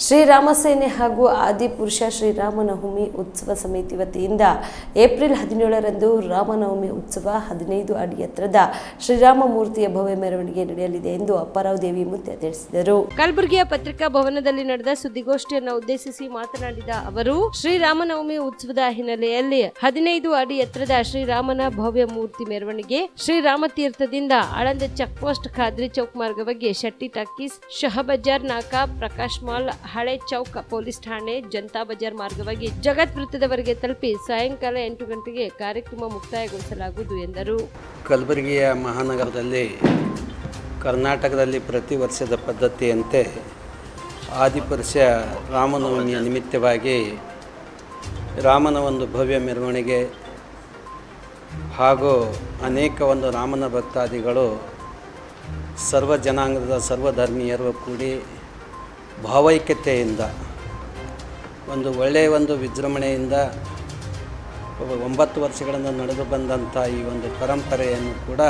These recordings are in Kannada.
ಶ್ರೀರಾಮ ಸೇನೆ ಹಾಗೂ ಆದಿಪುರುಷ ಶ್ರೀರಾಮನವಮಿ ಉತ್ಸವ ಸಮಿತಿ ವತಿಯಿಂದ ಏಪ್ರಿಲ್ 17ರಂದು ರಾಮನವಮಿ ಉತ್ಸವ 15 ಅಡಿ ಎತ್ತರದ ಶ್ರೀರಾಮ ಮೂರ್ತಿಯ ಭವ್ಯ ಮೆರವಣಿಗೆ ನಡೆಯಲಿದೆ ಎಂದು ಅಪ್ಪಾರಾವ್ ದೇವಿಮುತ್ಯ ತಿಳಿಸಿದರು. ಕಲಬುರಗಿಯ ಪತ್ರಿಕಾ ಭವನದಲ್ಲಿ ನಡೆದ ಸುದ್ದಿಗೋಷ್ಠಿಯನ್ನು ಉದ್ದೇಶಿಸಿ ಮಾತನಾಡಿದ ಅವರು, ಶ್ರೀರಾಮನವಮಿ ಉತ್ಸವದ ಹಿನ್ನೆಲೆಯಲ್ಲಿ 15 ಅಡಿ ಎತ್ತರದ ಶ್ರೀರಾಮನ ಭವ್ಯ ಮೂರ್ತಿ ಮೆರವಣಿಗೆ ಶ್ರೀರಾಮ ತೀರ್ಥದಿಂದ ಆಳಂದ ಚೆಕ್ ಪೋಸ್ಟ್ ಖಾದ್ರಿ ಚೌಕ್ ಮಾರ್ಗವಾಗಿ ಶೆಟ್ಟಿ ಟಾಕೀಸ್, ಶಹಬಜಾರ್ ನಾಕಾ, ಪ್ರಕಾಶ್ ಮಾಲ್, ಹಳೆ ಚೌಕ್ ಪೊಲೀಸ್ ಠಾಣೆ, ಜನತಾ ಬಜಾರ್ ಮಾರ್ಗವಾಗಿ ಜಗತ್ ವೃತ್ತದವರೆಗೆ ತಲುಪಿ ಸಾಯಂಕಾಲ 8 ಗಂಟೆಗೆ ಕಾರ್ಯಕ್ರಮ ಮುಕ್ತಾಯಗೊಳಿಸಲಾಗುವುದು ಎಂದರು. ಕಲಬುರಗಿಯ ಮಹಾನಗರದಲ್ಲಿ ಕರ್ನಾಟಕದಲ್ಲಿ ಪ್ರತಿ ವರ್ಷದ ಪದ್ಧತಿಯಂತೆ ಆದಿಪುರುಷ ರಾಮನವಮಿಯ ನಿಮಿತ್ತವಾಗಿ ರಾಮನ ಒಂದು ಭವ್ಯ ಮೆರವಣಿಗೆ ಹಾಗೂ ಅನೇಕ ಒಂದು ರಾಮನ ಭಕ್ತಾದಿಗಳು ಸರ್ವ ಜನಾಂಗದ ಸರ್ವಧರ್ಮೀಯರು ಕೂಡಿ ಭಾವೈಕ್ಯತೆಯಿಂದ ಒಂದು ಒಳ್ಳೆಯ ಒಂದು ವಿಜೃಂಭಣೆಯಿಂದ 9 ವರ್ಷಗಳಿಂದ ನಡೆದು ಬಂದಂಥ ಈ ಒಂದು ಪರಂಪರೆಯನ್ನು ಕೂಡ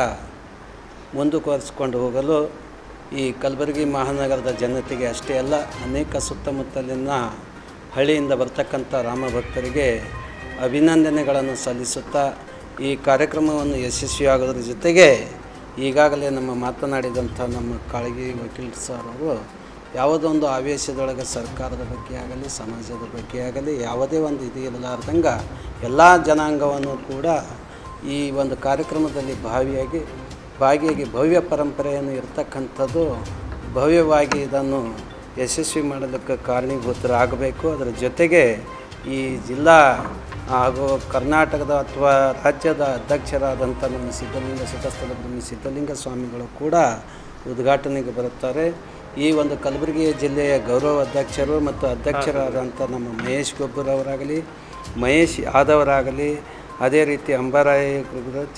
ಮುಂದುವರಿಸಿಕೊಂಡು ಹೋಗಲು ಈ ಕಲಬುರಗಿ ಮಹಾನಗರದ ಜನತೆಗೆ ಅಷ್ಟೇ ಅಲ್ಲ, ಅನೇಕ ಸುತ್ತಮುತ್ತಲಿನ ಹಳ್ಳಿಯಿಂದ ಬರ್ತಕ್ಕಂಥ ರಾಮ ಭಕ್ತರಿಗೆ ಅಭಿನಂದನೆಗಳನ್ನು ಸಲ್ಲಿಸುತ್ತಾ ಈ ಕಾರ್ಯಕ್ರಮವನ್ನು ಯಶಸ್ವಿಯಾಗೋದ್ರ ಜೊತೆಗೆ ಈಗಾಗಲೇ ನಮ್ಮ ಮಾತನಾಡಿದಂಥ ನಮ್ಮ ಕಾಳಗಿ ವಕೀಲ್ ಸರ್ ಅವರು ಯಾವುದೋ ಒಂದು ಆವೇಶದೊಳಗೆ ಸರ್ಕಾರದ ಬಗ್ಗೆ ಆಗಲಿ ಸಮಾಜದ ಬಗ್ಗೆ ಆಗಲಿ ಯಾವುದೇ ಒಂದು ಇದು ಇರಲಾರ್ದಂಗೆ ಎಲ್ಲ ಜನಾಂಗವನ್ನು ಕೂಡ ಈ ಒಂದು ಕಾರ್ಯಕ್ರಮದಲ್ಲಿ ಭಾಗಿಯಾಗಿ ಭವ್ಯ ಪರಂಪರೆಯನ್ನು ಇರತಕ್ಕಂಥದ್ದು ಭವ್ಯವಾಗಿ ಇದನ್ನು ಯಶಸ್ವಿ ಮಾಡೋದಕ್ಕೆ ಕಾರಣೀಭೂತರಾಗಬೇಕು. ಅದರ ಜೊತೆಗೆ ಈ ಜಿಲ್ಲಾ ಹಾಗೂ ಕರ್ನಾಟಕದ ಅಥವಾ ರಾಜ್ಯದ ಅಧ್ಯಕ್ಷರಾದಂಥ ನಮ್ಮ ಸಿದ್ಧಸ್ಥಲ ಬ್ರಹ್ಮ ಸಿದ್ಧಲಿಂಗ ಸ್ವಾಮಿಗಳು ಕೂಡ ಉದ್ಘಾಟನೆಗೆ ಬರುತ್ತಾರೆ. ಈ ಒಂದು ಕಲಬುರಗಿ ಜಿಲ್ಲೆಯ ಗೌರವ ಅಧ್ಯಕ್ಷರು ಮತ್ತು ಅಧ್ಯಕ್ಷರಾದಂಥ ನಮ್ಮ ಮಹೇಶ್ ಗೊಬ್ಬರವರಾಗಲಿ, ಮಹೇಶ್ ಯಾದವರಾಗಲಿ, ಅದೇ ರೀತಿ ಅಂಬಾರಾಯ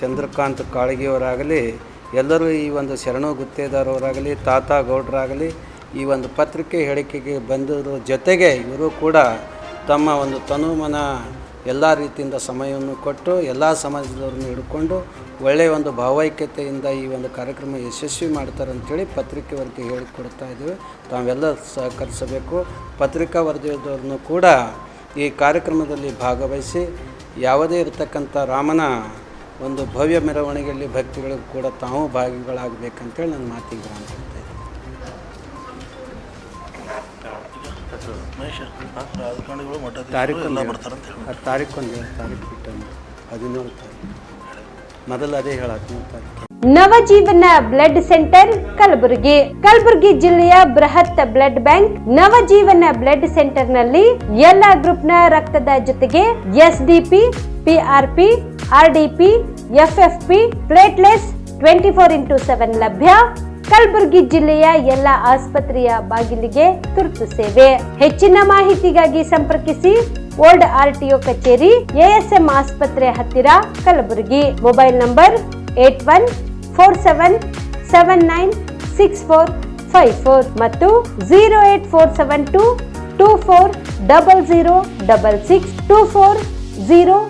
ಚಂದ್ರಕಾಂತ್ ಕಾಳಗಿಯವರಾಗಲಿ, ಎಲ್ಲರೂ ಈ ಒಂದು ಶರಣು ಗುತ್ತೇದಾರವರಾಗಲಿ, ತಾತ ಗೌಡ್ರಾಗಲಿ ಈ ಒಂದು ಪತ್ರಿಕೆ ಹೇಳಿಕೆಗೆ ಬಂದಿರೋ ಜೊತೆಗೆ ಇವರು ಕೂಡ ತಮ್ಮ ಒಂದು ತನುಮನ ಎಲ್ಲ ರೀತಿಯಿಂದ ಸಮಯವನ್ನು ಕೊಟ್ಟು ಎಲ್ಲ ಸಮಾಜದವ್ರನ್ನ ಹಿಡ್ಕೊಂಡು ಒಳ್ಳೆಯ ಒಂದು ಭಾವೈಕ್ಯತೆಯಿಂದ ಈ ಒಂದು ಕಾರ್ಯಕ್ರಮ ಯಶಸ್ವಿ ಮಾಡ್ತಾರೆ ಅಂಥೇಳಿ ಪತ್ರಿಕೆ ವರದಿ ಹೇಳಿಕೊಡ್ತಾ ಇದ್ದೀವಿ. ತಾವೆಲ್ಲ ಸಹಕರಿಸಬೇಕು. ಪತ್ರಿಕಾ ವರದಿಯವ್ರನ್ನು ಕೂಡ ಈ ಕಾರ್ಯಕ್ರಮದಲ್ಲಿ ಭಾಗವಹಿಸಿ ಯಾವುದೇ ಇರತಕ್ಕಂಥ ರಾಮನ ಒಂದು ಭವ್ಯ ಮೆರವಣಿಗೆಯಲ್ಲಿ ಭಕ್ತಿಗಳಿಗೂ ಕೂಡ ತಾವು ಭಾಗಿಗಳಾಗಬೇಕಂತೇಳಿ ನನ್ನ ಮಾತಿಗೆ ಅನ್ಕೊಳ್ತಾ ಇದ್ದೀನಿ. ತಾರೀಕು 17 ಮೊದಲು ಅದೇ ಹೇಳಕ್ಕೆ ನವಜೀವನ ಬ್ಲಡ್ ಸೆಂಟರ್ ಕಲಬುರಗಿ ಜಿಲ್ಲೆಯ ಬೃಹತ್ blood bank Navajeevan blood centre ನಲ್ಲಿ ಎಲ್ಲಾ ಗ್ರೂಪ್ ನ ರಕ್ತದ ಜೊತೆಗೆ ಎಸ್ಡಿಪಿ, ಪಿಆರ್ಪಿ, ಆರ್ಡಿಪಿ, ಎಫ್ಎಫ್ಪಿ, ಪ್ಲೇಟ್ಲೆಟ್ಸ್ 24x7 ಲಭ್ಯ. ಕಲಬುರಗಿ ಜಿಲ್ಲೆಯ ಎಲ್ಲ ಆಸ್ಪತ್ರೆಯ ಬಾಗಿಲಿಗೆ ತುರ್ತು ಸೇವೆ. ಹೆಚ್ಚಿನ ಮಾಹಿತಿಗಾಗಿ ಸಂಪರ್ಕಿಸಿ ಓಲ್ಡ್ ಆರ್ಟಿಒ ಕಚೇರಿ, ಎಎಸ್ಎಂ ಆಸ್ಪತ್ರೆ ಹತ್ತಿರ, ಕಲಬುರಗಿ. ಮೊಬೈಲ್ ನಂಬರ್ 8147979654 ಮತ್ತು 08472240066 240066.